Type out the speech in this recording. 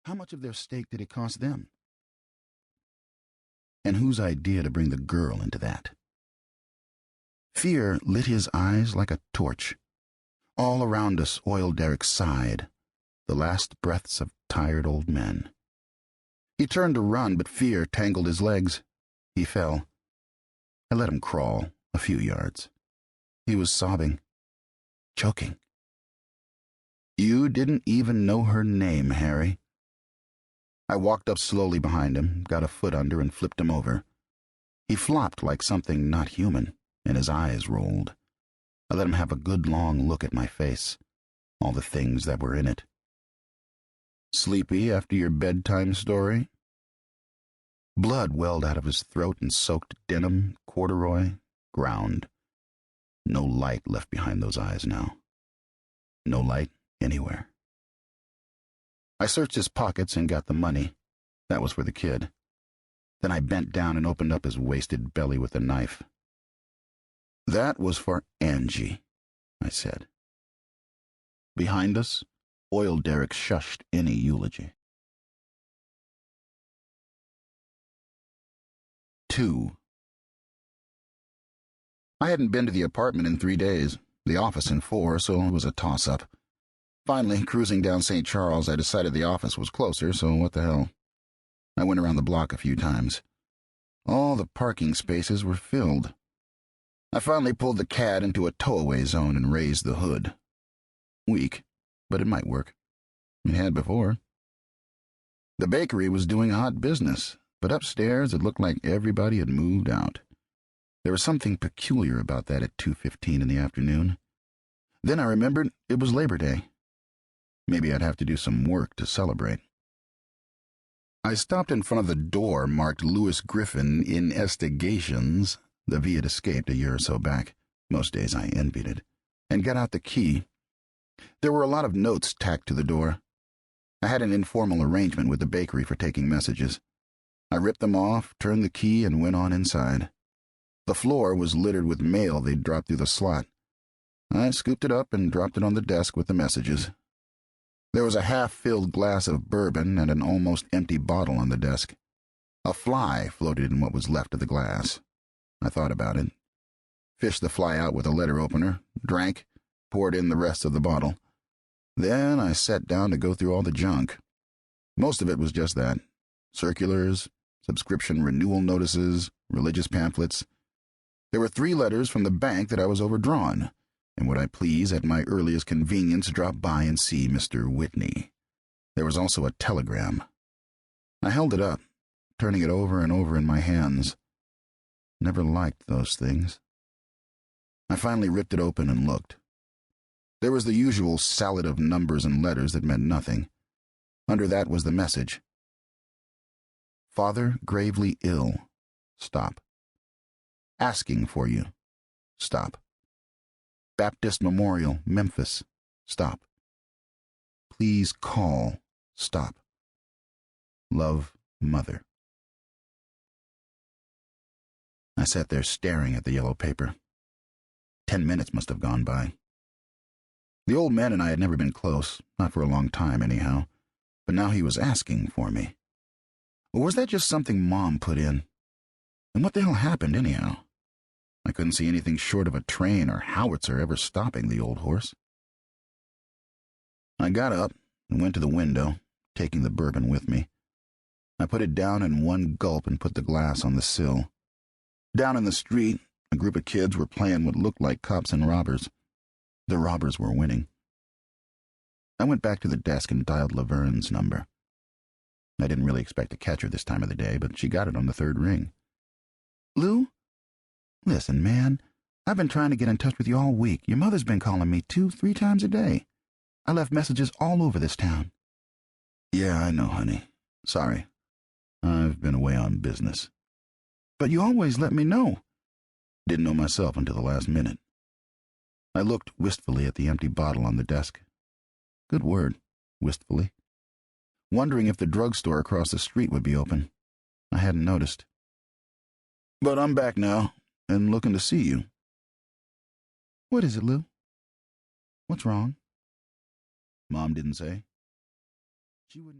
How much of their steak did it cost them? And whose idea to bring the girl into that? Fear lit his eyes like a torch. All around us, oil derricks sighed, the last breaths of tired old men. He turned to run, but fear tangled his legs. He fell. I let him crawl a few yards. He was sobbing, choking. You didn't even know her name, Harry. I walked up slowly behind him, got a foot under, and flipped him over. He flopped like something not human, and his eyes rolled. I let him have a good long look at my face, all the things that were in it. Sleepy after your bedtime story? Blood welled out of his throat and soaked denim, corduroy, ground. No light left behind those eyes now. No light anywhere. I searched his pockets and got the money. That was for the kid. Then I bent down and opened up his wasted belly with a knife. That was for Angie, I said. Behind us, oil derricks shushed any eulogy. 2. I hadn't been to the apartment in 3 days, the office in 4, so it was a toss-up. Finally, cruising down St. Charles, I decided the office was closer, so what the hell. I went around the block a few times. All the parking spaces were filled. I finally pulled the CAD into a tow-away zone and raised the hood. Weak, but it might work. It had before. The bakery was doing hot business, but upstairs it looked like everybody had moved out. There was something peculiar about that at 2:15 in the afternoon. Then I remembered it was Labor Day. Maybe I'd have to do some work to celebrate. I stopped in front of the door marked Lew Griffin Investigations, the V had escaped a year or so back. Most days I envied it, and got out the key. There were a lot of notes tacked to the door. I had an informal arrangement with the bakery for taking messages. I ripped them off, turned the key, and went on inside. The floor was littered with mail they'd dropped through the slot. I scooped it up and dropped it on the desk with the messages. There was a half-filled glass of bourbon and an almost empty bottle on the desk. A fly floated in what was left of the glass. I thought about it. Fished the fly out with a letter opener, drank, poured in the rest of the bottle. Then I sat down to go through all the junk. Most of it was just that. Circulars, subscription renewal notices, religious pamphlets. There were 3 letters from the bank that I was overdrawn, and would I please, at my earliest convenience, drop by and see Mr. Whitney. There was also a telegram. I held it up, turning it over and over in my hands. Never liked those things. I finally ripped it open and looked. There was the usual salad of numbers and letters that meant nothing. Under that was the message. Father gravely ill. Stop. Asking for you. Stop. Baptist Memorial, Memphis. Stop. Please call. Stop. Love, Mother. I sat there staring at the yellow paper. 10 minutes must have gone by. The old man and I had never been close, not for a long time anyhow, but now he was asking for me. Or was that just something Mom put in? And what the hell happened anyhow? I couldn't see anything short of a train or howitzer ever stopping the old horse. I got up and went to the window, taking the bourbon with me. I put it down in one gulp and put the glass on the sill. Down in the street, a group of kids were playing what looked like cops and robbers. The robbers were winning. I went back to the desk and dialed Laverne's number. I didn't really expect to catch her this time of the day, but she got it on the 3rd ring. Lou? Listen, man, I've been trying to get in touch with you all week. Your mother's been calling me 2-3 times a day. I left messages all over this town. Yeah, I know, honey. Sorry. I've been away on business. But you always let me know. Didn't know myself until the last minute. I looked wistfully at the empty bottle on the desk. Good word, wistfully. Wondering if the drugstore across the street would be open. I hadn't noticed. But I'm back now, and looking to see you. What is it, Lou? What's wrong? Mom didn't say. She wouldn't